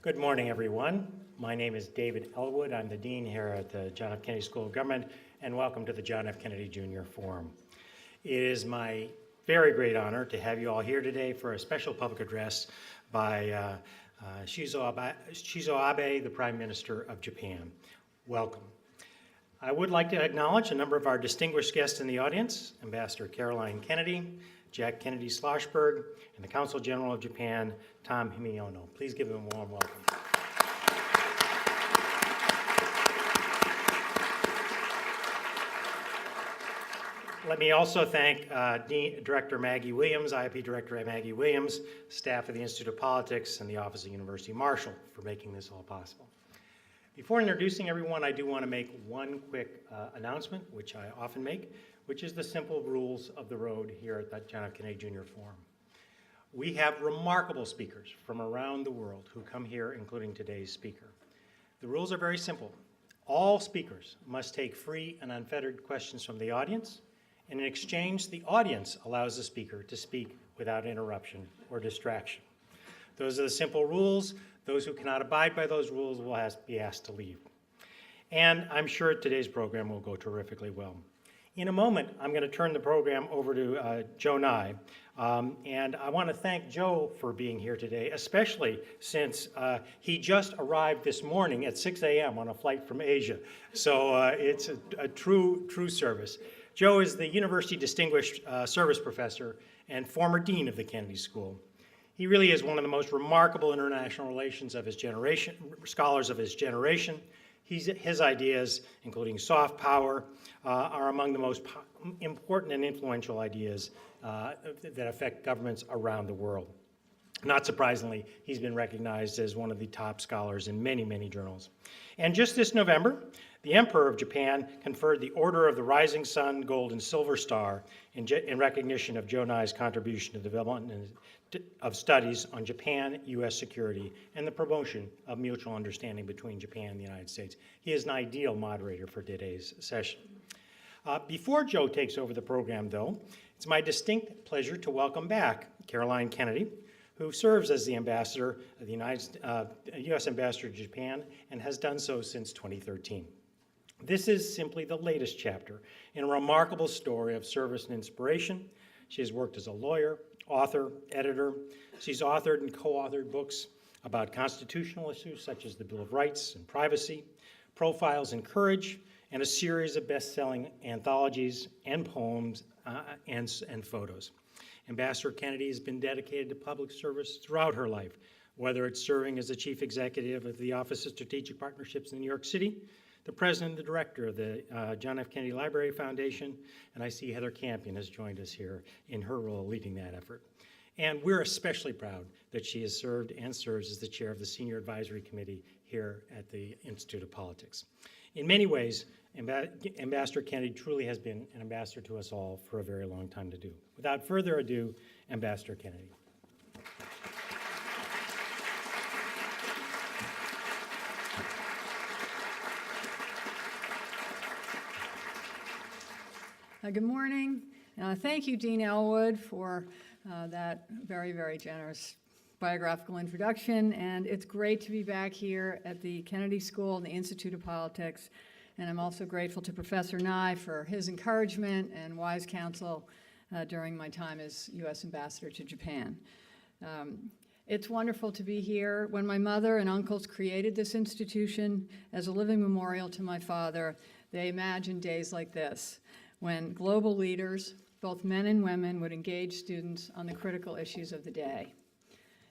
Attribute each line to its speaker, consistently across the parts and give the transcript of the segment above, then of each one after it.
Speaker 1: Good morning, everyone. My name is David Ellwood. I'm the Dean here at the John F. Kennedy School of Government, and welcome to the John F. Kennedy Jr. Forum. It is my very great honor to have you all here today for a special public address by Shinzo Abe, the Prime Minister of Japan. Welcome. I would like to acknowledge a number of our distinguished guests in the audience, Ambassador Caroline Kennedy, Jack Kennedy Schlossberg, and the Consul General of Japan, Tom Himiono. Please give them a warm welcome. Let me also thank Director Maggie Williams, IIP Director Maggie Williams, staff of the Institute of Politics, and the Office of University Marshal for making this all possible. Before introducing everyone, I do want to make one quick announcement, which I often make, which is the simple rules of the road here at the John F. Kennedy Jr. Forum. We have remarkable speakers from around the world who come here, including today's speaker. The rules are very simple. All speakers must take free and unfettered questions from the audience, and in exchange, the audience allows the speaker to speak without interruption or distraction. Those are the simple rules. Those who cannot abide by those rules will be asked to leave. And I'm sure today's program will go terrifically well. In a moment, I'm going to turn the program over to Joe Nye. And I want to thank Joe for being here today, especially since he just arrived this morning at 6 a.m. on a flight from Asia. So it's a true service. Joe is the University Distinguished Service Professor and former Dean of the Kennedy School. He really is one of the most remarkable international relations of his generation, scholars of his generation. His ideas, including soft power, are among the most important and influential ideas that affect governments around the world. Not surprisingly, he's been recognized as one of the top scholars in many, many journals. And just this November, the Emperor of Japan conferred the Order of the Rising Sun, Gold, and Silver Star in recognition of Joe Nye's contribution to the development of studies on Japan, U.S. security, and the promotion of mutual understanding between Japan and the United States. He is an ideal moderator for today's session. Before Joe takes over the program, though, it's my distinct pleasure to welcome back Caroline Kennedy, who serves as the ambassador of the U.S. Ambassador to Japan and has done so since 2013. This is simply the latest chapter in a remarkable story of service and inspiration. She has worked as a lawyer, author, editor. She's authored and co-authored books about constitutional issues such as the Bill of Rights and privacy, Profiles in Courage, and a series of best-selling anthologies and poems and photos. Ambassador Kennedy has been dedicated to public service throughout her life, whether it's serving as the chief executive of the Office of Strategic Partnerships in New York City, the president and the director of the John F. Kennedy Library Foundation, and I see Heather Campion has joined us here in her role leading that effort. And we're especially proud that she has served and serves as the chair of the Senior Advisory Committee here at the Institute of Politics. In many ways, Ambassador Kennedy truly has been an ambassador to us all for a very long time to do. Without further ado, Ambassador Kennedy.
Speaker 2: Good morning. Thank you, Dean Ellwood, for that very, very generous biographical introduction. And it's great to be back here at the Kennedy School and the Institute of Politics. And I'm also grateful to Professor Nye for his encouragement and wise counsel during my time as U.S. Ambassador to Japan. It's wonderful to be here. When my mother and uncles created this institution as a living memorial to my father, they imagined days like this, when global leaders, both men and women, would engage students on the critical issues of the day,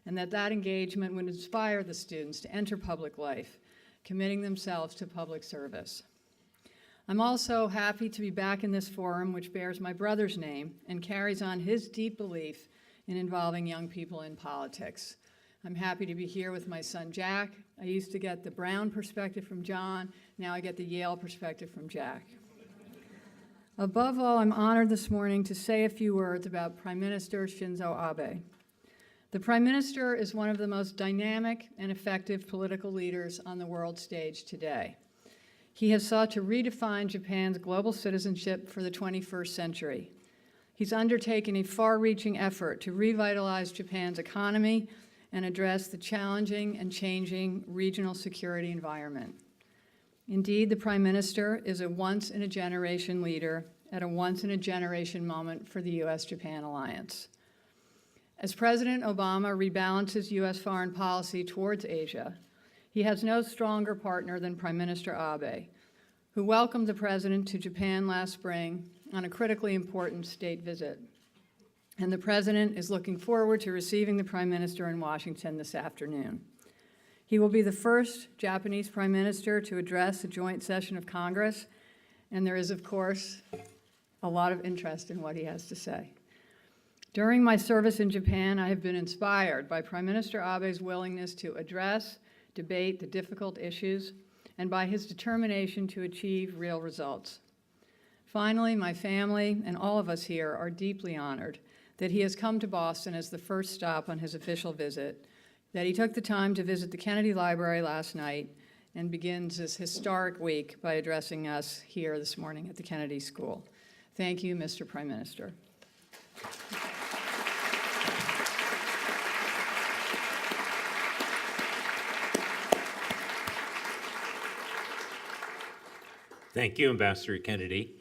Speaker 2: and that engagement would inspire the students to enter public life, committing themselves to public service. I'm also happy to be back in this forum, which bears my brother's name and carries on his deep belief in involving young people in politics. I'm happy to be here with my son, Jack. I used to get the Brown perspective from John. Now I get the Yale perspective from Jack. Above all, I'm honored this morning to say a few words about Prime Minister Shinzo Abe. The Prime Minister is one of the most dynamic and effective political leaders on the world stage today. He has sought to redefine Japan's global citizenship for the 21st century. He's undertaken a far-reaching effort to revitalize Japan's economy and address the challenging and changing regional security environment. Indeed, the Prime Minister is a once-in-a-generation leader at a once-in-a-generation moment for the U.S.-Japan alliance. As President Obama rebalances U.S. foreign policy towards Asia, he has no stronger partner than Prime Minister Abe, who welcomed the President to Japan last spring on a critically important state visit. And the President is looking forward to receiving the Prime Minister in Washington this afternoon. He will be the first Japanese Prime Minister to address a joint session of Congress, and there is, of course, a lot of interest in what he has to say. During my service in Japan, I have been inspired by Prime Minister Abe's willingness to address, debate the difficult issues, and by his determination to achieve real results. Finally, my family and all of us here are deeply honored that he has come to Boston as the first stop on his official visit, that he took the time to visit the Kennedy Library last night and begins this historic week by addressing us here this morning at the Kennedy School. Thank you, Mr. Prime Minister.
Speaker 3: Thank you, Ambassador Kennedy,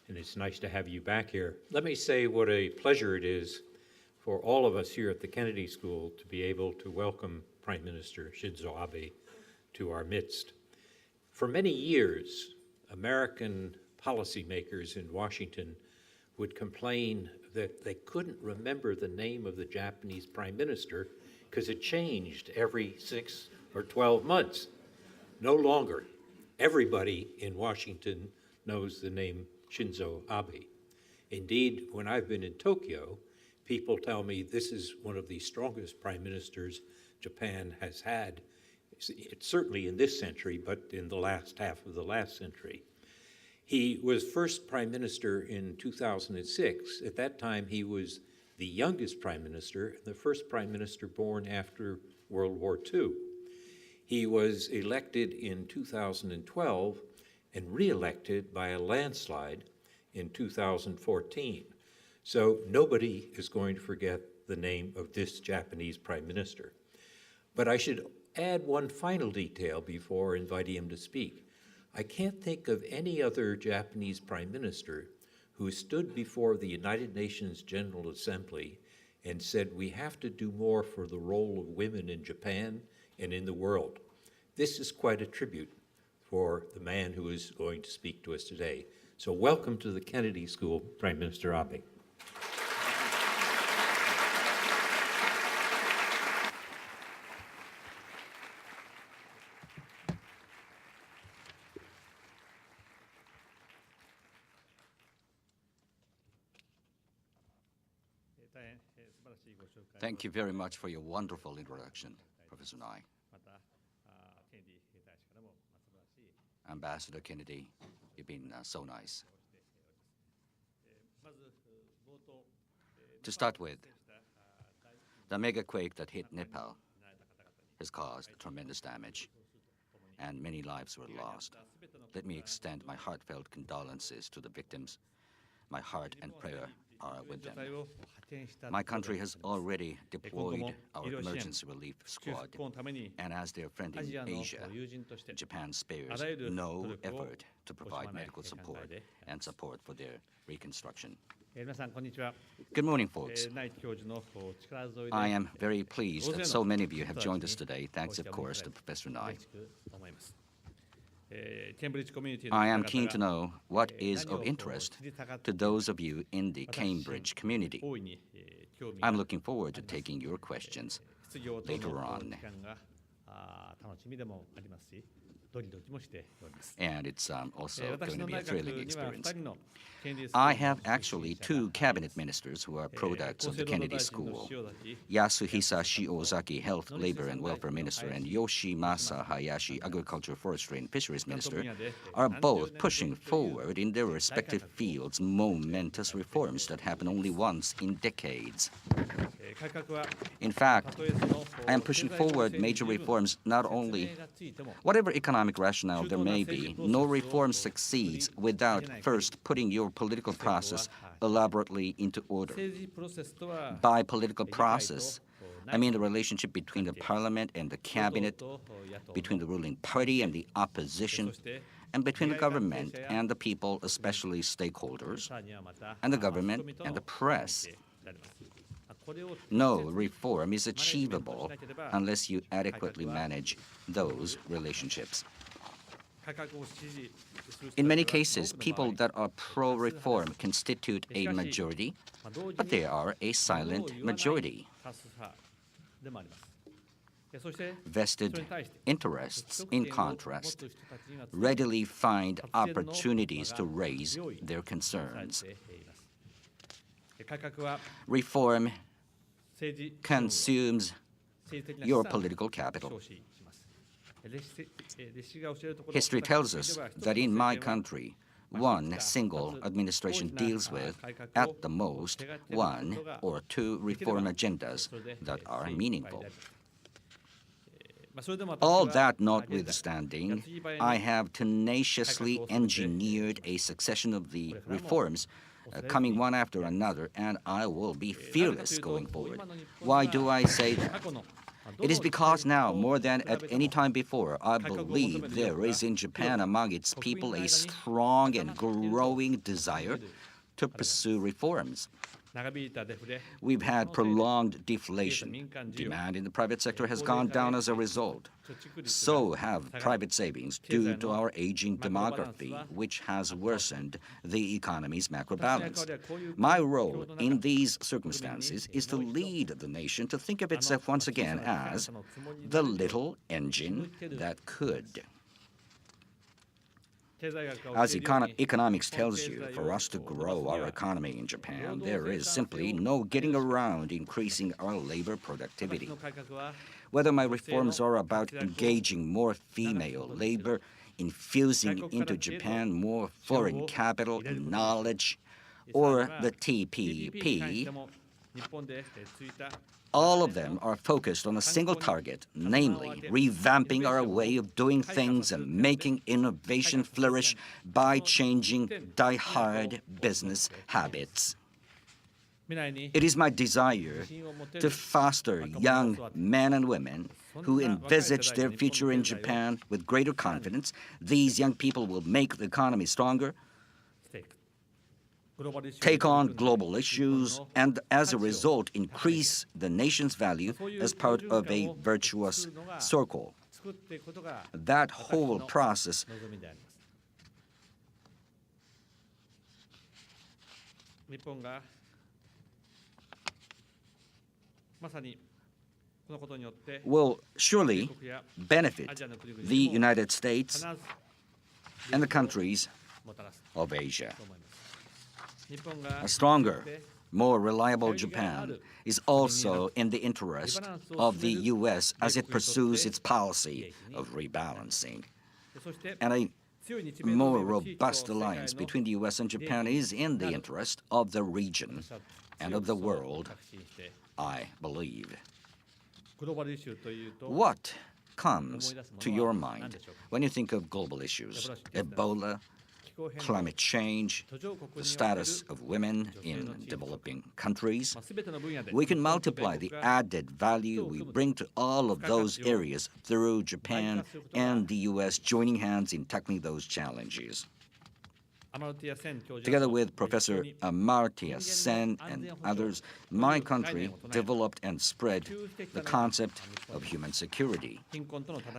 Speaker 3: and it's nice to have you back here. Let me say what a pleasure it is for all of us here at the Kennedy School to be able to welcome Prime Minister Shinzo Abe to our midst. For many years, American policymakers in Washington would complain that they couldn't remember the name of the Japanese Prime Minister because it changed every 6 or 12 months. No longer. Everybody in Washington knows the name Shinzo Abe. Indeed, when I've been in Tokyo, people tell me this is one of the strongest prime ministers Japan has had. It's certainly in this century, but in the last half of the last century. He was first prime minister in 2006. At that time, he was the youngest prime minister, and the first prime minister born after World War II. He was elected in 2012 and re-elected by a landslide in 2014. So nobody is going to forget the name of this Japanese prime minister. But I should add one final detail before inviting him to speak. I can't think of any other Japanese prime minister who stood before the United Nations General Assembly and said, we have to do more for the role of women in Japan and in the world. This is quite a tribute for the man who is going to speak to us today. So welcome to the Kennedy School, Prime Minister Abe.
Speaker 4: Thank you very much for your wonderful introduction, Professor Nye. Ambassador Kennedy, you've been so nice. To start with, the megaquake that hit Nepal has caused tremendous damage, and many lives were lost. Let me extend my heartfelt condolences to the victims. My heart and prayer are with them. My country has already deployed our emergency relief squad, and as their friend in Asia, Japan spares no effort to provide medical support and support for their reconstruction. Good morning, folks. I am very pleased that so many of you have joined us today, thanks, of course, to Professor Nye. I am keen to know what is of interest to those of you in the Cambridge community. I'm looking forward to taking your questions later on. And it's also going to be a thrilling experience. I have actually two cabinet ministers who are products of the Kennedy School. Yasuhisa Shiozaki, Health, Labor and Welfare Minister, and Yoshimasa Hayashi, Agriculture, Forestry and Fisheries Minister, are both pushing forward in their respective fields momentous reforms that happen only once in decades. In fact, I am pushing forward major reforms not only, whatever economic rationale there may be, no reform succeeds without first putting your political process elaborately into order. By political process, I mean the relationship between the parliament and the cabinet, between the ruling party and the opposition, and between the government and the people, especially stakeholders, and the government and the press. No reform is achievable unless you adequately manage those relationships. In many cases, people that are pro-reform constitute a majority, but they are a silent majority. Vested interests, in contrast, readily find opportunities to raise their concerns. Reform consumes your political capital. History tells us that in my country, one single administration deals with, at the most, 1 or 2 reform agendas that are meaningful. All that notwithstanding, I have tenaciously engineered a succession of the reforms coming one after another, and I will be fearless going forward. Why do I say that? It is because now, more than at any time before, I believe there is in Japan among its people a strong and growing desire to pursue reforms. We've had prolonged deflation. Demand in the private sector has gone down as a result. So have private savings due to our aging demography, which has worsened the economy's macro balance. My role in these circumstances is to lead the nation to think of itself once again as the little engine that could. As economics tells you, for us to grow our economy in Japan, there is simply no getting around increasing our labor productivity. Whether my reforms are about engaging more female labor, infusing into Japan more foreign capital and knowledge, or the TPP, all of them are focused on a single target, namely revamping our way of doing things and making innovation flourish by changing die-hard business habits. It is my desire to foster young men and women who envisage their future in Japan with greater confidence. These young people will make the economy stronger, take on global issues, and as a result increase the nation's value as part of a virtuous circle. That whole process will surely benefit the United States and the countries of Asia. A stronger, more reliable Japan is also in the interest of the U.S. as it pursues its policy of rebalancing. And a more robust alliance between the U.S. and Japan is in the interest of the region and of the world, I believe. What comes to your mind when you think of global issues? Ebola, climate change, the status of women in developing countries. We can multiply the added value we bring to all of those areas through Japan and the U.S. joining hands in tackling those challenges. Together with Professor Amartya Sen and others, my country developed and spread the concept of human security.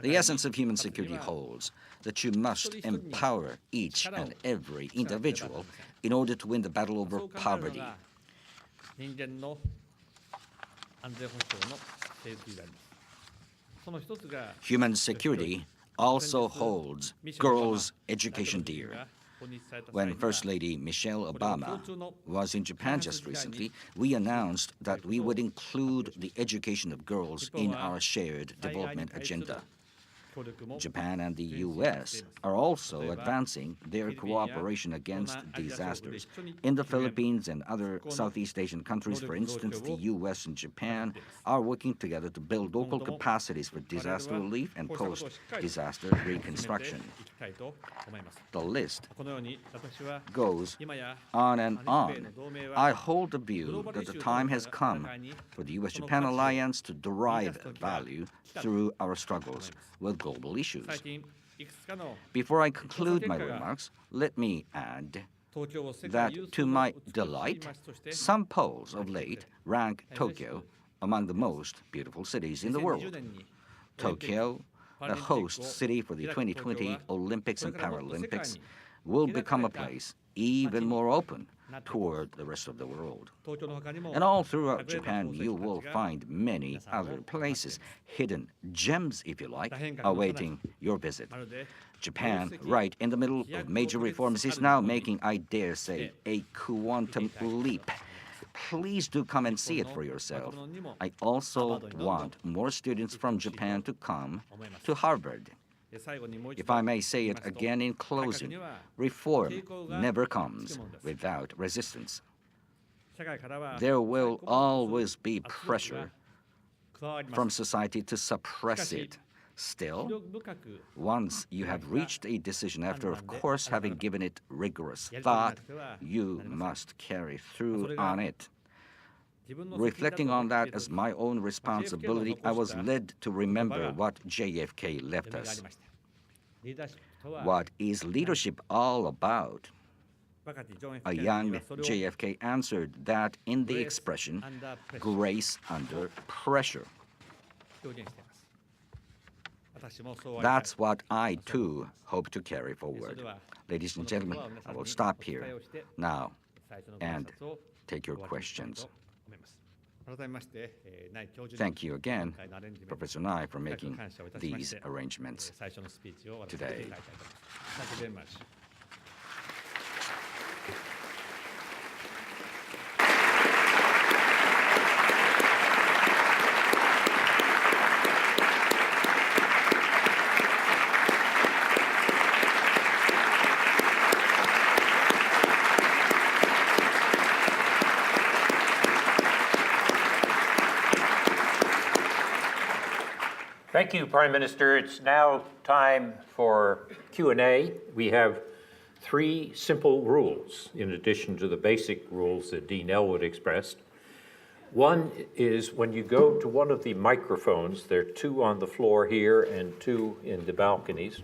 Speaker 4: The essence of human security holds that you must empower each and every individual in order to win the battle over poverty. Human security also holds girls' education dear. When First Lady Michelle Obama was in Japan just recently, we announced that we would include the education of girls in our shared development agenda. Japan and the U.S. are also advancing their cooperation against disasters. In the Philippines and other Southeast Asian countries, for instance, the U.S. and Japan are working together to build local capacities for disaster relief and post-disaster reconstruction. The list goes on and on. I hold the view that the time has come for the U.S.-Japan alliance to derive value through our struggles with global issues. Before I conclude my remarks, let me add that, to my delight, some polls of late rank Tokyo among the most beautiful cities in the world. Tokyo, the host city for the 2020 Olympics and Paralympics, will become a place even more open toward the rest of the world. And all throughout Japan, you will find many other places, hidden gems, if you like, awaiting your visit. Japan, right in the middle of major reforms, is now making, I dare say, a quantum leap. Please do come and see it for yourself. I also want more students from Japan to come to Harvard. If I may say it again in closing, reform never comes without resistance. There will always be pressure from society to suppress it. Still, once you have reached a decision, after, of course, having given it rigorous thought, you must carry through on it. Reflecting on that as my own responsibility, I was led to remember what JFK left us. What is leadership all about? A young JFK answered that in the expression, grace under pressure. That's what I, too, hope to carry forward. Ladies and gentlemen, I will stop here now and take your questions. Thank you again, Professor Nye, for making these arrangements today.
Speaker 5: Thank you very much.
Speaker 3: Thank you, Prime Minister. It's now time for Q&A. We have 3 simple rules in addition to the basic rules that Dean Ellwood expressed. One is when you go to one of the microphones, there are 2 on the floor here and 2 in the balconies.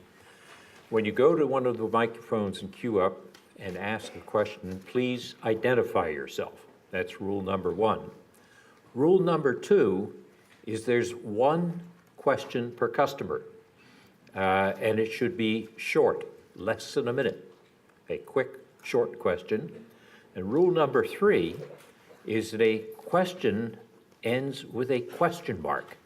Speaker 3: When you go to one of the microphones and queue up and ask a question, please identify yourself. That's rule number 1. Rule number 2 is there's 1 question per customer, and it should be short, less than a minute, a quick, short question. And rule number 3 is that a question ends with a question mark.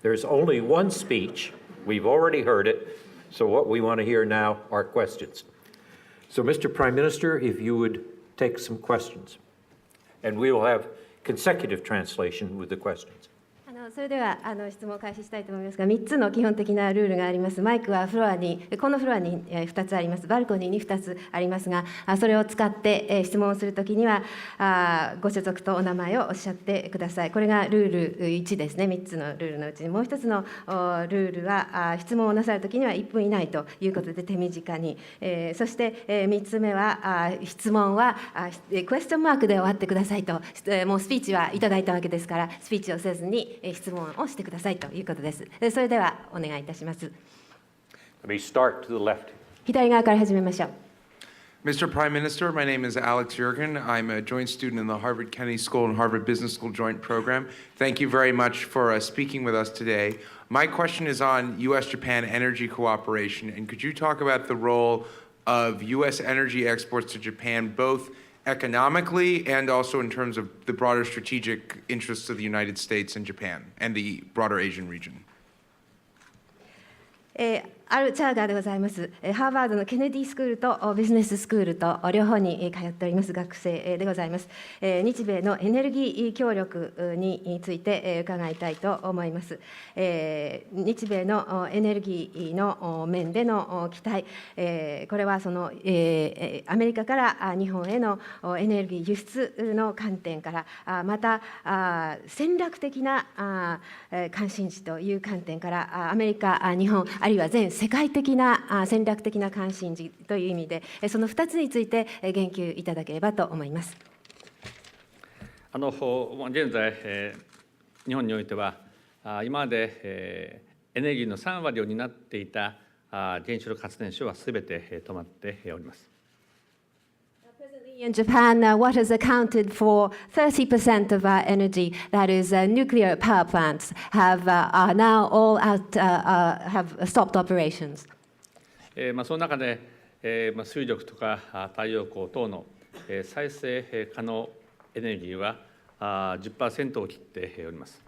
Speaker 3: There's only 1 speech. We've already heard it, so what we want to hear now are questions. So, Mr. Prime Minister, if you would take some questions, and we will have consecutive translation with the questions.
Speaker 6: それでは質問を開始したいと思いますが、3つの基本的なルールがあります。マイクはフロアに、このフロアに2つあります。バルコニーに2つありますが、それを使って質問をするときにはご所属とお名前をおっしゃってください。これがルール1ですね。3つのルールのうちにもう1つのルールは質問をなさるときには1分以内ということで手短に、そして3つ目は質問はクエスチョンマークで終わってくださいと、もうスピーチはいただいたわけですから、スピーチをせずに質問をしてくださいということです。それではお願いいたします。
Speaker 3: Let me start to the left.
Speaker 6: 左側から始めましょう。
Speaker 7: Mr. Prime Minister, my name is Alex Yergin. I'm a joint student in the Harvard Kennedy School and Harvard Business School joint program. Thank you very much for speaking with us today. My question is on U.S.-Japan energy cooperation, and could you talk about the role of U.S. energy exports to Japan, both economically and also in terms of the broader strategic interests of the United States and Japan and the broader Asian region?
Speaker 6: アル・チャーガーでございます。ハーバードのケネディスクールとビジネススクールと両方に通っております学生でございます。日米のエネルギー協力について伺いたいと思います。日米のエネルギーの面での期待、これはそのアメリカから日本へのエネルギー輸出の観点から、また戦略的な関心事という観点からアメリカ、日本あるいは全世界的な戦略的な関心事という意味でその2つについて言及いただければと思います。
Speaker 5: 現在、日本においては今までエネルギーの3割を担っていた原子力発電所はすべて止まっております。
Speaker 6: In Japan, what has accounted for 30% of our energy, that is, nuclear power plants, are now all out, have stopped operations.
Speaker 5: その中で、水力とか太陽光等の再生可能エネルギーは10% を切っております。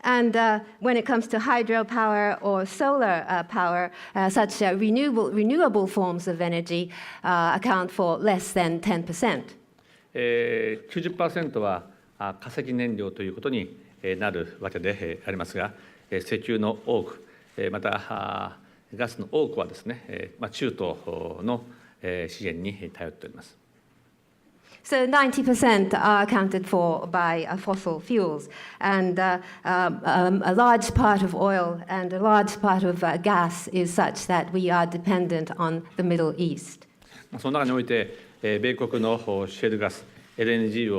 Speaker 6: And when it comes to hydropower or solar power, such renewable forms of energy account for less than 10%.
Speaker 5: 90% は化石燃料ということになるわけでありますが、石油の多く、またガスの多くはですね、中東の資源に頼っております。
Speaker 6: So 90% are accounted for by fossil fuels, and a large part of oil and a large part of gas is such that we are dependent on the Middle East.
Speaker 5: その中において、米国のシェールガス、LNG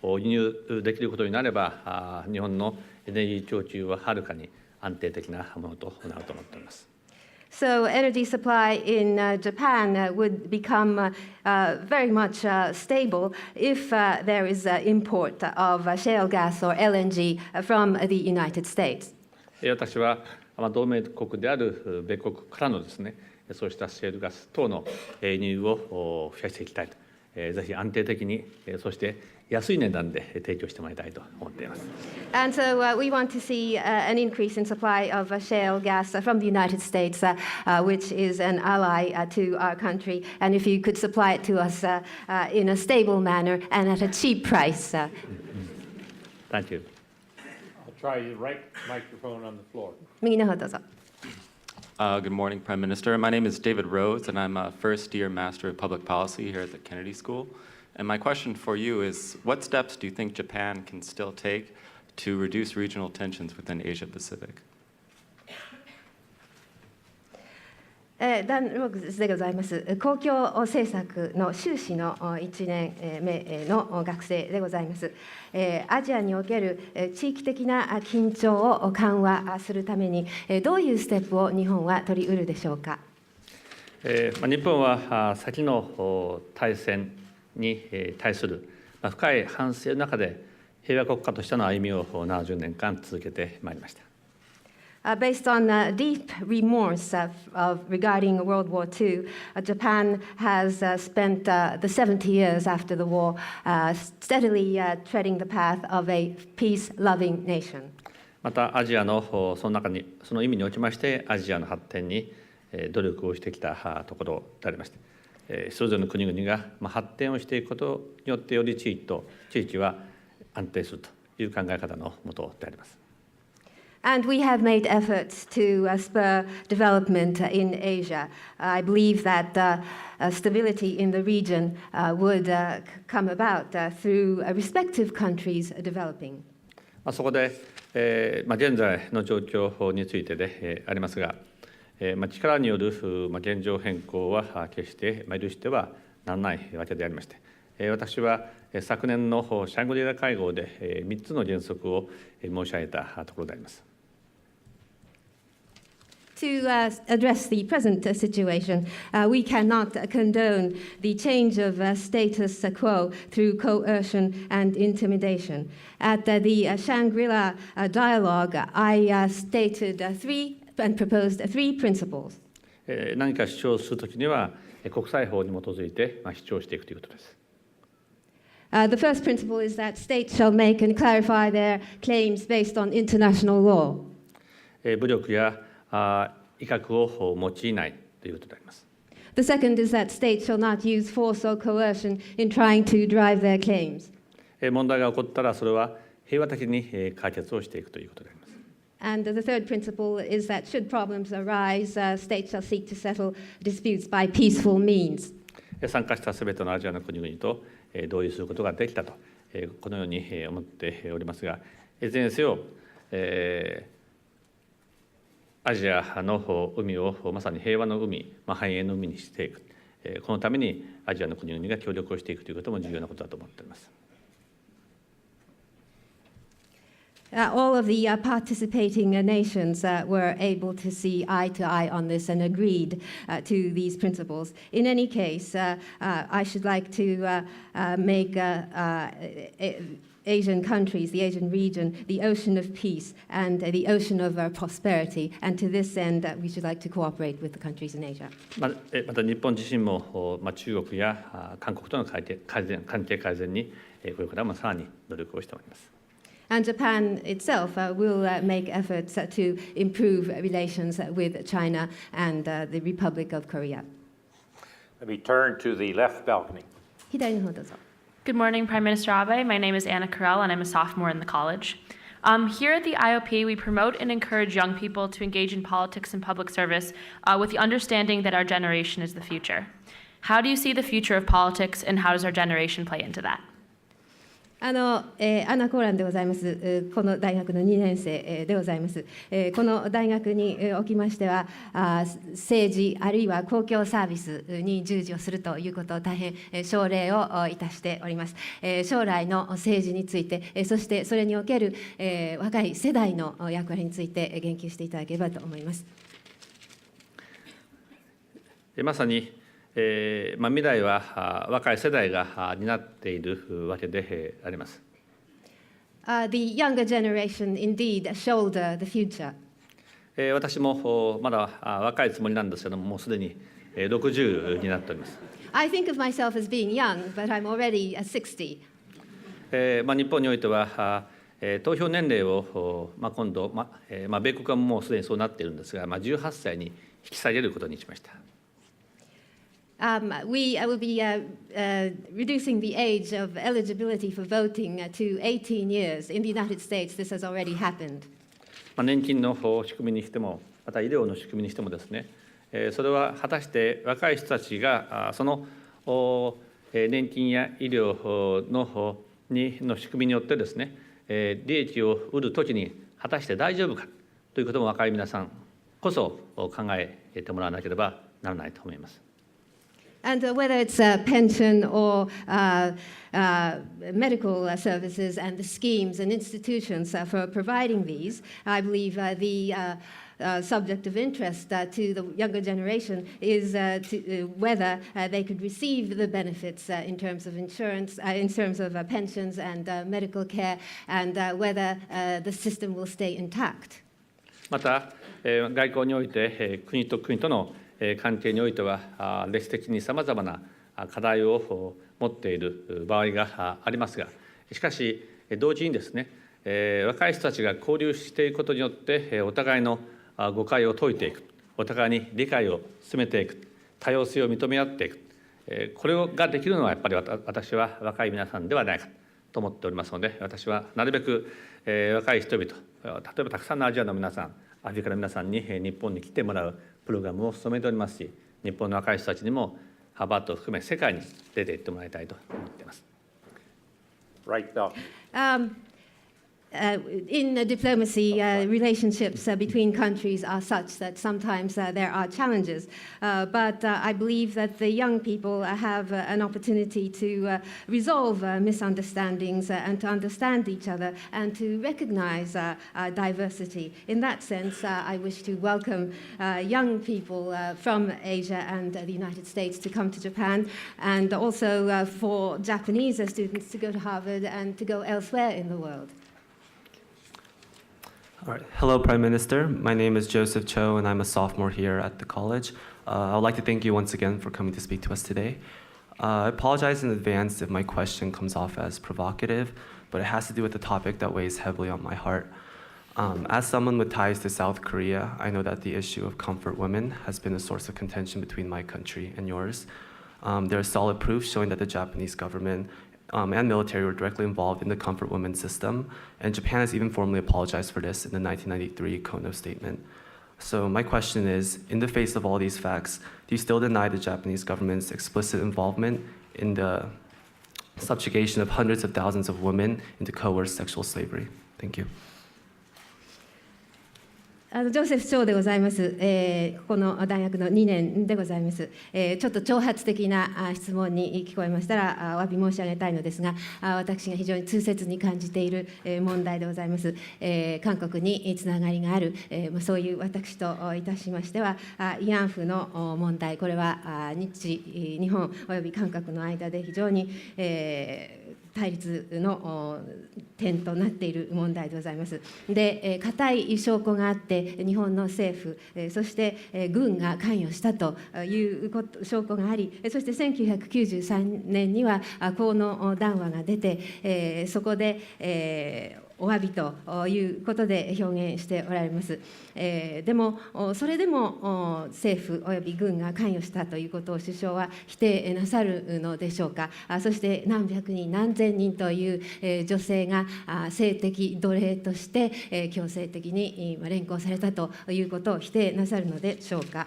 Speaker 5: を輸入できることになれば、日本のエネルギー供給ははるかに安定的なものとなると思っております。
Speaker 6: So energy supply in Japan would become very much stable if there is import of shale gas or LNG from the United States.
Speaker 5: 私は同盟国である米国からのですね、そうしたシェールガス等の輸入を増やしていきたいと、ぜひ安定的に、そして安い値段で提供してもらいたいと思っています。
Speaker 6: And so we want to see an increase in supply of shale gas from the United States, which is an ally to our country. And if you could supply it to us in a stable manner and at a cheap price.
Speaker 5: Thank you.
Speaker 3: I'll try the right microphone on the floor.
Speaker 6: 右の方どうぞ。
Speaker 8: Good morning, Prime Minister. My name is David Rhodes, and I'm a first-year Master of Public Policy here at the Kennedy School. And my question for you is, what steps do you think Japan can still take to reduce regional tensions within Asia-Pacific?
Speaker 6: ダン・ロークスでございます。公共政策の修士の1年目の学生でございます。アジアにおける地域的な緊張を緩和するためにどういうステップを日本は取り得るでしょうか。
Speaker 5: 日本は先の大戦に対する深い反省の中で平和国家としての歩みを70年間続けてまいりました。
Speaker 6: Based on deep remorse regarding World War II, Japan has spent the 70 years after the war steadily treading the path of a peace-loving nation.
Speaker 5: またアジアのその中にその意味におきましてアジアの発展に努力をしてきたところでありまして、それぞれの国々が発展をしていくことによってより地域は安定するという考え方のもとであります。
Speaker 6: And we have made efforts to spur development in Asia. I believe that stability in the region would come about through respective countries developing.
Speaker 5: そこで、現在の状況についてでありますが、力による現状変更は決して許してはならないわけでありまして、私は昨年のシャングリラ会合で3つの原則を申し上げたところであります。
Speaker 6: To address the present situation, we cannot condone the change of status quo through coercion and intimidation. At the Shangri-La dialogue, I stated three and proposed three principles.
Speaker 5: 何か主張するときには国際法に基づいて主張していくということです。
Speaker 6: The first principle is that states shall make and clarify their claims based on international law.
Speaker 5: 武力や威嚇を用いないということであります。
Speaker 6: The second is that states shall not use force or coercion in trying to drive their claims.
Speaker 5: 問題が起こったらそれは平和的に解決をしていくということであります。
Speaker 6: And the third principle is that should problems arise, states shall seek to settle disputes by peaceful means.
Speaker 5: 参加したすべてのアジアの国々と同意することができたと、このように思っておりますが、いずれにせよ、アジアの海をまさに平和の海、繁栄の海にしていく、このためにアジアの国々が協力をしていくということも重要なことだと思っております。
Speaker 6: All of the participating nations were able to see eye to eye on this and agreed to these principles. In any case, I should like to make Asian countries, the Asian region, the ocean of peace and the ocean of prosperity. And to this end, we should like to cooperate with the countries in Asia.
Speaker 5: また日本自身も中国や韓国との関係改善にこれからもさらに努力をしております。
Speaker 6: And Japan itself will make efforts to improve relations with China and the Republic of Korea.
Speaker 3: Let me turn to the left balcony.
Speaker 6: 左の方どうぞ。
Speaker 9: Good morning, Prime Minister Abe. My name is Anna Carell, and I'm a sophomore in the college. Here at the IOP, we promote and encourage young people to engage in politics and public service with the understanding that our generation is the future. How do you see the future of politics, and how does our generation play into that?
Speaker 6: アナ・コーランでございます。この大学の2年生でございます。この大学におきましては、政治あるいは公共サービスに従事をするということを大変奨励をいたしております。将来の政治について、そしてそれにおける若い世代の役割について言及していただければと思います。
Speaker 5: まさに未来は若い世代が担っているわけであります。
Speaker 6: The younger generation indeed shoulder the future.
Speaker 5: 私もまだ若いつもりなんですけども、もうすでに60になっております。
Speaker 6: I think of myself as being young, but I'm already 60.
Speaker 5: 日本においては投票年齢を今度、米国はもうすでにそうなっているんですが、18歳に引き下げることにしました。
Speaker 6: We will be reducing the age of eligibility for voting to 18 years. In the United States, this has already happened.
Speaker 5: 年金の仕組みにしても、また医療の仕組みにしてもですね、それは果たして若い人たちがその年金や医療の仕組みによってですね、利益を得るときに果たして大丈夫かということも若い皆さんこそ考えてもらわなければならないと思います。
Speaker 6: And whether it's pension or medical services and the schemes and institutions for providing these, I believe the subject of interest to the younger generation is whether they could receive the benefits in terms of insurance, in terms of pensions and medical care, and whether the system will stay intact.
Speaker 5: また、外交において国と国との関係においては歴史的にさまざまな課題を持っている場合がありますが、しかし同時にですね、若い人たちが交流していくことによってお互いの誤解を解いていく、お互いに理解を進めていく、多様性を認め合っていく、これができるのはやっぱり私は若い皆さんではないかと思っておりますので、私はなるべく若い人々、例えばたくさんのアジアの皆さん、アフリカの皆さんに日本に来てもらうプログラムを進めておりますし、日本の若い人たちにもハーバードを含め世界に出ていってもらいたいと思っています。
Speaker 3: Right now.
Speaker 6: In diplomacy, relationships between countries are such that sometimes there are challenges. But I believe that the young people have an opportunity to resolve misunderstandings and to understand each other and to recognize diversity. In that sense, I wish to welcome young people from Asia and the United States to come to Japan, and also for Japanese students to go to Harvard and to go elsewhere in the world.
Speaker 10: All right. Hello, Prime Minister. My name is Joseph Cho, and I'm a sophomore here at the college. I would like to thank you once again for coming to speak to us today. I apologize in advance if my question comes off as provocative, but it has to do with a topic that weighs heavily on my heart. As someone with ties to South Korea, I know that the issue of comfort women has been a source of contention between my country and yours. There is solid proof showing that the Japanese government and military were directly involved in the comfort women system, and Japan has even formally apologized for this in the 1993 Kono Statement. So my question is, in the face of all these facts, do you still deny the Japanese government's explicit involvement in the subjugation of hundreds of thousands of women into coerced sexual slavery? Thank you.
Speaker 6: ジョセフ長でございます、ここの大学の2年でございます、ちょっと挑発的な質問に聞こえましたらお詫び申し上げたいのですが、私が非常に痛切に感じている問題でございます、韓国につながりがある、そういう私といたしましては、慰安婦の問題、これは日本および韓国の間で非常に、対立の点となっている問題でございます。で、固い証拠があって、日本の政府、そして軍が関与したという証拠があり、そして1993年にはこの談話が出て、そこで、お詫びということで表現しておられます。でも、それでも政府および軍が関与したということを首相は否定なさるのでしょうか。そして何百人、何千人という女性が性的奴隷として強制的に連行されたということを否定なさるのでしょうか。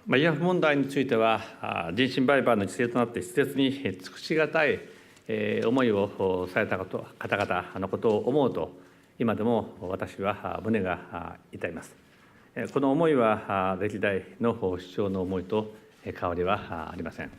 Speaker 5: 慰安婦問題については、人身売買の犠牲となって施設に尽くしがたい思いをされた方々のことを思うと、今でも私は胸が痛います。この思いは歴代の首相の思いと変わりはありません。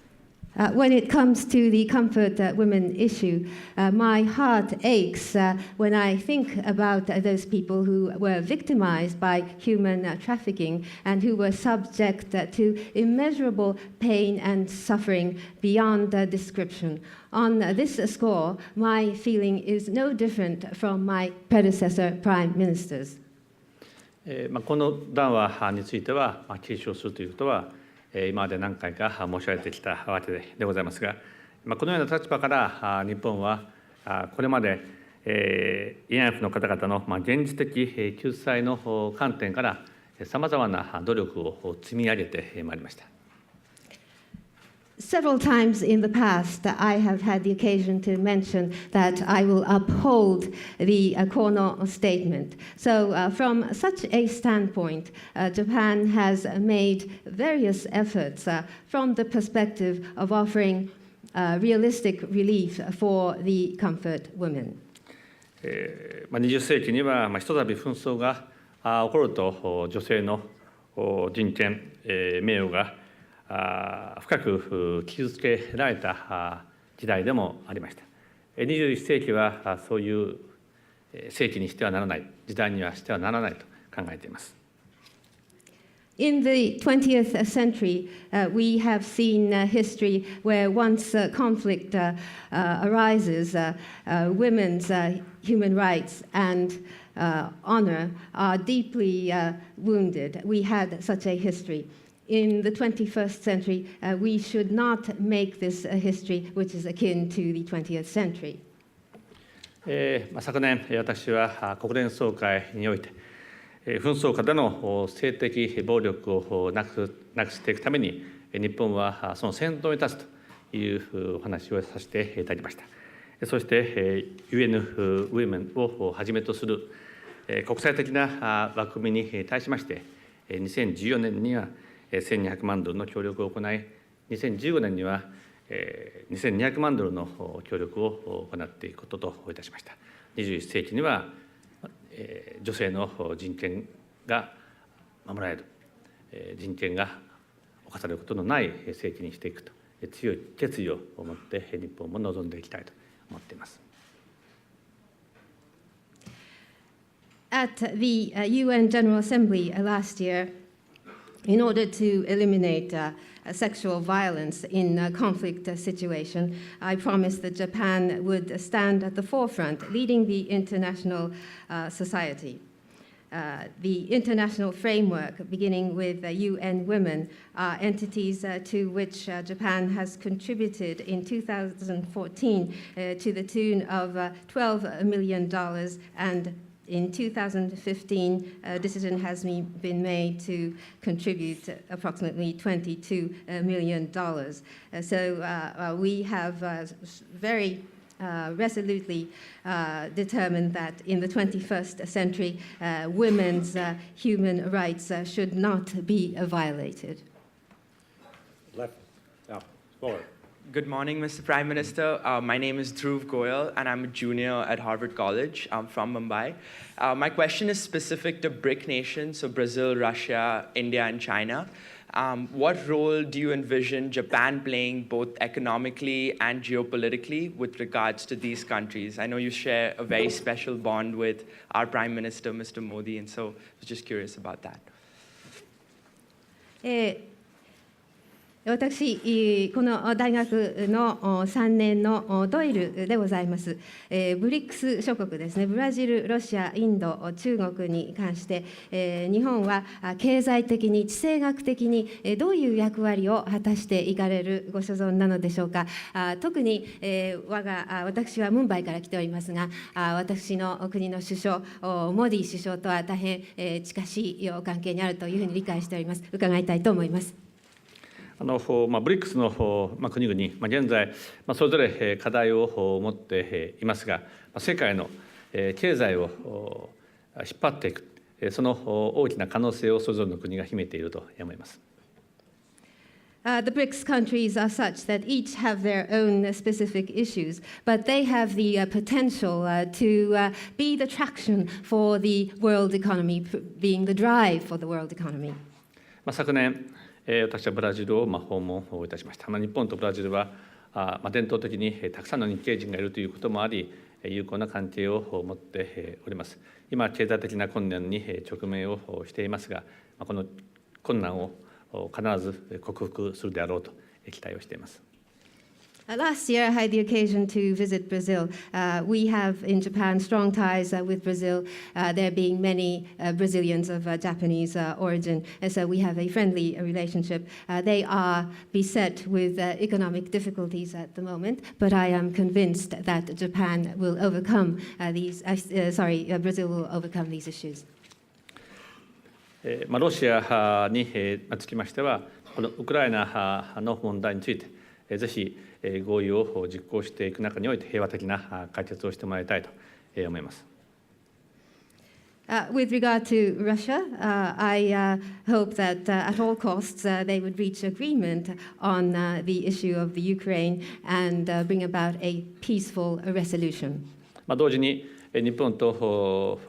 Speaker 6: When it comes to the comfort women issue, my heart aches when I think about those people who were victimized by human trafficking and who were subject to immeasurable pain and suffering beyond description. On this score, my feeling is no different from my predecessor prime ministers.
Speaker 5: この談話については継承するということは今まで何回か申し上げてきたわけでございますが、このような立場から日本はこれまで慰安婦の方々の現実的救済の観点からさまざまな努力を積み上げてまいりました。
Speaker 6: Several times in the past, I have had the occasion to mention that I will uphold the Kono Statement. So from such a standpoint, Japan has made various efforts from the perspective of offering realistic relief for the comfort women.
Speaker 5: 20世紀にはひとたび紛争が起こると女性の人権、名誉が深く傷つけられた時代でもありました。21世紀はそういう世紀にしてはならない、時代にはしてはならないと考えています。
Speaker 6: In the 20th century, we have seen history where once conflict arises, women's human rights and honor are deeply wounded. We had such a history. In the 21st century, we should not make this a history which is akin to the 20th century.
Speaker 5: 昨年、私は国連総会において、紛争下での性的暴力をなくしていくために、日本はその先頭に立つというお話をさせていただきました。そして、UN Women をはじめとする国際的な枠組みに対しまして、2014年には1200万ドルの協力を行い、2015年には2200万ドルの協力を行っていくことといたしました。21世紀には女性の人権が守られる、人権が侵されることのない世紀にしていくと強い決意を持って日本も臨んでいきたいと思っています。
Speaker 6: At the UN General Assembly last year, in order to eliminate sexual violence in a conflict situation, I promised that Japan would stand at the forefront, leading the international society. the international framework, beginning with UN Women, are entities to which Japan has contributed in 2014 to the tune of $12 million, and in 2015, a decision has been made to contribute approximately $22 million. So we have very resolutely determined that in the 21st century, women's human rights should not be violated.
Speaker 3: Left. Now, forward.
Speaker 11: Good morning, Mr. Prime Minister. My name is Dhruv Goyal, and I'm a junior at Harvard College. I'm from Mumbai. My question is specific to BRIC nations, so Brazil, Russia, India, and China. What role do you envision Japan playing both economically and geopolitically with regards to these countries? I know you share a very special bond with our Prime Minister, Mr. Modi, and so I was just curious about that.
Speaker 6: 私、この大学の3年のドイルでございます。ブリックス諸国ですね、ブラジル、ロシア、インド、中国に関して、日本は経済的に、地政学的にどういう役割を果たしていかれるご所存なのでしょうか。特に私はムンバイから来ておりますが、私の国の首相、モディ首相とは大変近しい関係にあるというふうに理解しております。伺いたいと思います。
Speaker 5: ブリックスの国々、現在、それぞれ課題を持っていますが、世界の経済を引っ張っていく、その大きな可能性をそれぞれの国が秘めていると思います。
Speaker 6: The BRICS countries are such that each have their own specific issues, but they have the potential to be the traction for the world economy, being the drive for the world economy.
Speaker 5: 昨年、私はブラジルを訪問いたしました。日本とブラジルは伝統的にたくさんの日系人がいるということもあり、友好な関係を持っております。今、経済的な困難に直面をしていますが、この困難を必ず克服するであろうと期待をしています。
Speaker 6: Last year, I had the occasion to visit Brazil. We have in Japan strong ties with Brazil, there being many Brazilians of Japanese origin, and so we have a friendly relationship. They are beset with economic difficulties at the moment, but I am convinced that Japan will overcome Brazil will overcome these issues.
Speaker 5: ロシアにつきましては、このウクライナの問題について、ぜひ合意を実行していく中において平和的な解決をしてもらいたいと思います。
Speaker 6: With regard to Russia, I hope that at all costs they would reach agreement on the issue of the Ukraine and bring about a peaceful resolution.
Speaker 5: 同時に日本と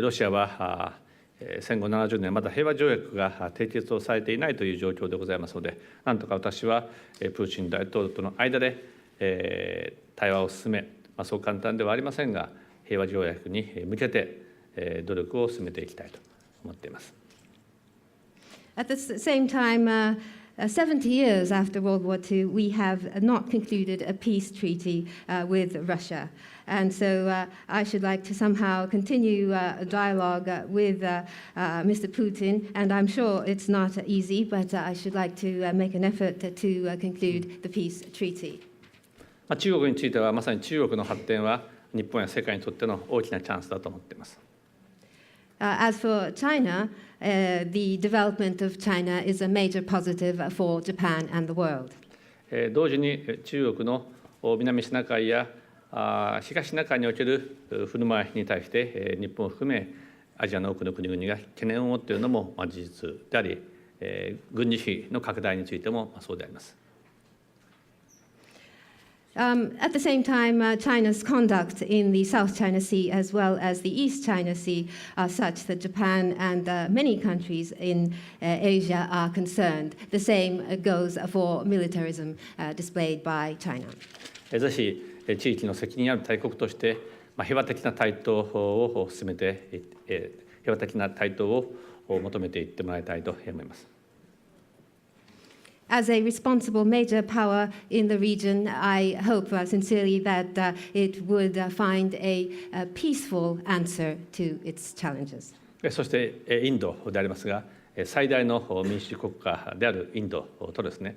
Speaker 5: ロシアは戦後70年まだ平和条約が締結をされていないという状況でございますので、なんとか私はプーチン大統領との間で対話を進め、そう簡単ではありませんが、平和条約に向けて努力を進めていきたいと思っています。
Speaker 6: At the same time, 70 years after World War II, we have not concluded a peace treaty with Russia. And so I should like to somehow continue a dialogue with Mr. Putin, and I'm sure it's not easy, but I should like to make an effort to conclude the peace treaty.
Speaker 5: 中国については、まさに中国の発展は日本や世界にとっての大きなチャンスだと思っています。
Speaker 6: As for China, the development of China is a major positive for Japan and the world.
Speaker 5: 同時に中国の南シナ海や東シナ海における振る舞いに対して日本を含めアジアの多くの国々が懸念を持っているのも事実であり、軍事費の拡大についてもそうであります。
Speaker 6: At the same time, China's conduct in the South China Sea as well as the East China Sea are such that Japan and many countries in Asia are concerned. The same goes for militarism displayed by China.
Speaker 5: ぜひ地域の責任ある大国として平和的な台頭を進めて、平和的な台頭を求めていってもらいたいと思います。
Speaker 6: as a responsible major power in the region, I hope sincerely that it would find a peaceful answer to its challenges.
Speaker 5: そしてインドでありますが、最大の民主主義国家であるインドとですね、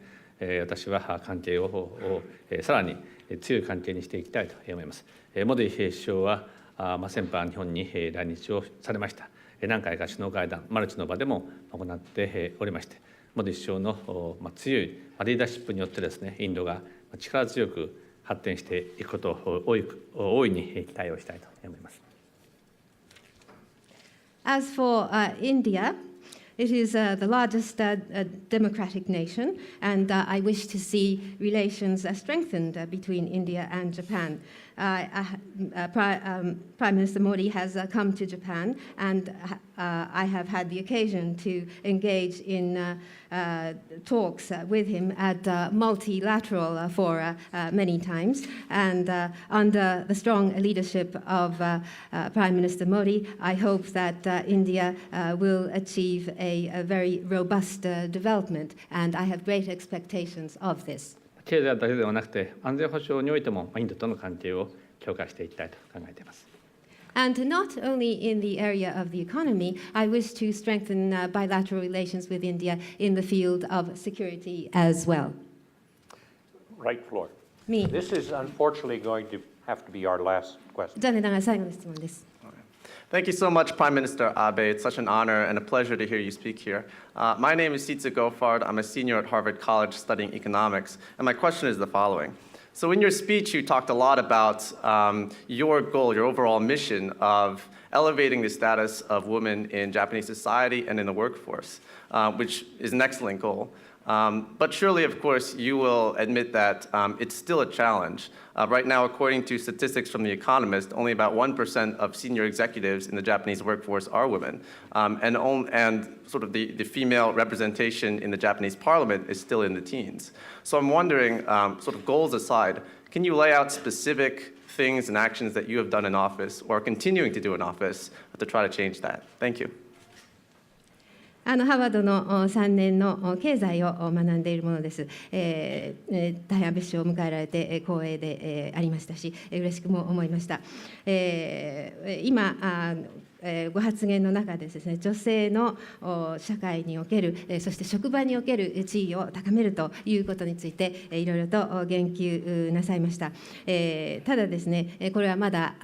Speaker 5: 私は関係をさらに強い関係にしていきたいと思います。モディ首相は先般日本に来日をされました。何回か首脳会談、マルチの場でも行っておりまして、モディ首相の強いリーダーシップによってですね、インドが力強く発展していくことを大いに期待をしたいと思います。
Speaker 6: As for India, it is the largest democratic nation, and I wish to see relations strengthened between India and Japan. Prime Minister Modi has come to Japan, and I have had the occasion to engage in talks with him at multilateral fora many times. And under the strong leadership of Prime Minister Modi, I hope that India will achieve a very robust development, and I have great expectations of this.
Speaker 5: 経済だけではなくて、安全保障においてもインドとの関係を強化していきたいと考えています。
Speaker 6: And not only in the area of the economy, I wish to strengthen bilateral relations with India in the field of security as well.
Speaker 3: Right floor.
Speaker 6: Me.
Speaker 3: This is unfortunately going to have to be our last question.
Speaker 6: 残念ながら最後の質問です。
Speaker 10: Thank you so much, Prime Minister Abe. It's such an honor and a pleasure to hear you speak here. My name is Sitsu Goffard. I'm a senior at Harvard College studying economics, and my question is the following. So in your speech, you talked a lot about your goal, your overall mission of elevating the status of women in Japanese society and in the workforce, which is an excellent goal. But surely, of course, you will admit that it's still a challenge. Right now, according to statistics from The Economist, only about 1% of senior executives in the Japanese workforce are women. And sort of the female representation in the Japanese parliament is still in the teens. So I'm wondering, sort of goals aside, can you lay out specific things and actions that you have done in office or are continuing to do in office to try to change that? Thank you.
Speaker 6: ハーバードの3年の経済を学んでいるものです。大変安倍首相を迎えられて光栄でありましたし、嬉しくも思いました。今ご発言の中でですね、女性の社会における、そして職場における地位を高めるということについていろいろと言及なさいました。ただですね、これはまだ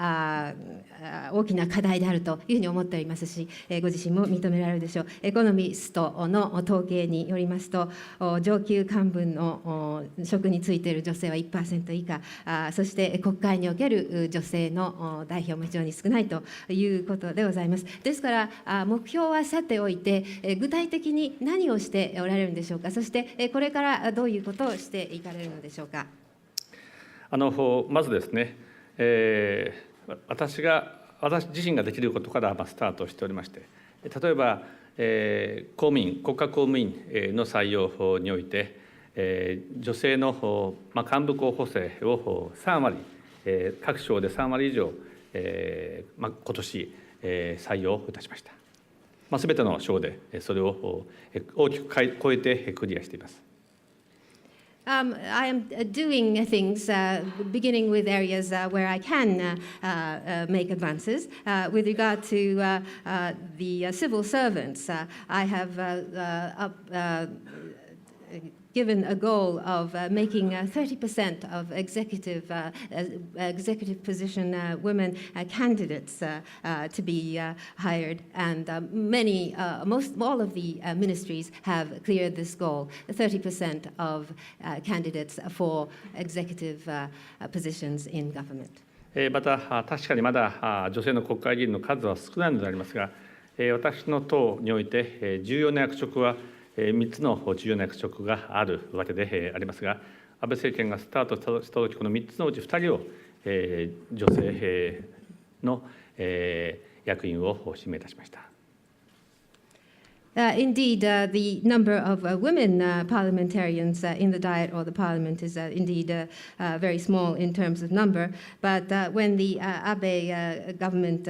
Speaker 6: 大きな課題であるというふうに思っておりますし、ご自身も認められるでしょう。エコノミストの統計によりますと、上級幹部の職についている女性は 1% 以下、そして国会における女性の代表も非常に少ないということでございます。ですから目標はさておいて、具体的に何をしておられるんでしょうか。そしてこれからどういうことをしていかれるのでしょうか。
Speaker 5: まずですね、私自身ができることからスタートしておりまして、例えば、国家公務員の採用において、女性の幹部候補生を3割、各省で3割以上、今年採用いたしました。すべての省でそれを大きく超えてクリアしています。
Speaker 6: I am doing things, beginning with areas where I can make advances. With regard to the civil servants, I have given a goal of making 30% of executive position women candidates to be hired, and all of the ministries have cleared this goal, 30% of candidates for executive positions in government.
Speaker 5: また確かにまだ女性の国会議員の数は少ないのでありますが、私の党において重要な役職は3つの重要な役職があるわけでありますが、安倍政権がスタートしたとき、この3つのうち2人を女性の役員を指名いたしました。
Speaker 6: Indeed, the number of women parliamentarians in the Diet or the Parliament is indeed very small in terms of number. But when the Abe government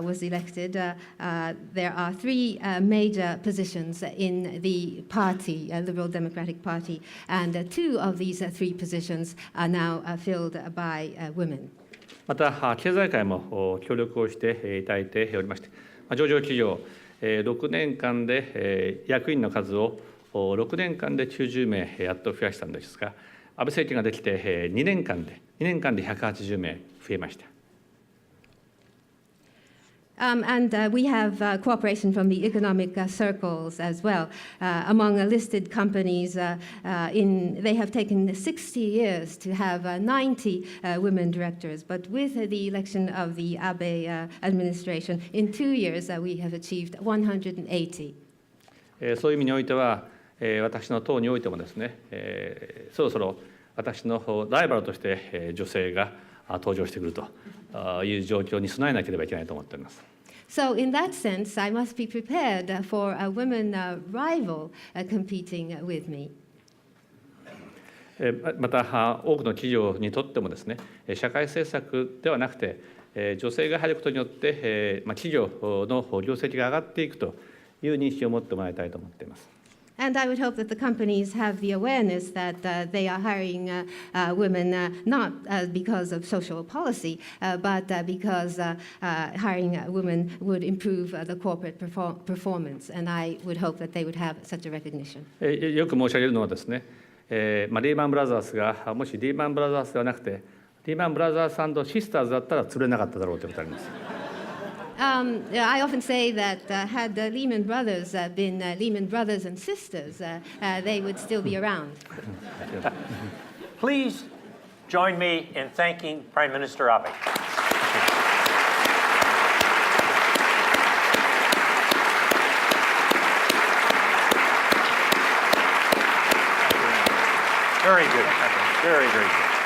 Speaker 6: was elected, there are three major positions in the party, Liberal Democratic Party, and two of these three positions are now filled by women.
Speaker 5: また経済界も協力をしていただいておりまして、上場企業6年間で役員の数を6年間で90名やっと増やしたんですが、安倍政権ができて2年間で180名増えました。
Speaker 6: And we have cooperation from the economic circles as well. Among listed companies, they have taken 60 years to have 90 women directors. But with the election of the Abe administration, in 2 years, we have achieved 180.
Speaker 5: そういう意味においては、私の党においてもですね、そろそろ私のライバルとして女性が登場してくるという状況に備えなければいけないと思っております。
Speaker 6: So in that sense, I must be prepared for a women rival competing with me.
Speaker 5: また多くの企業にとってもですね、社会政策ではなくて女性が入ることによって企業の業績が上がっていくという認識を持ってもらいたいと思っています。
Speaker 6: And I would hope that the companies have the awareness that they are hiring women not because of social policy, but because hiring women would improve the corporate performance. And I would hope that they would have such a recognition.
Speaker 5: よく申し上げるのはですね、リーマンブラザーズがもしリーマンブラザーズではなくてリーマンブラザーズ&シスターズだったら潰れなかっただろうということがあります。
Speaker 6: I often say that had Lehman Brothers been Lehman Brothers and Sisters, they would still be around.
Speaker 12: Please join me in thanking Prime Minister Abe. Very good. Very, very good.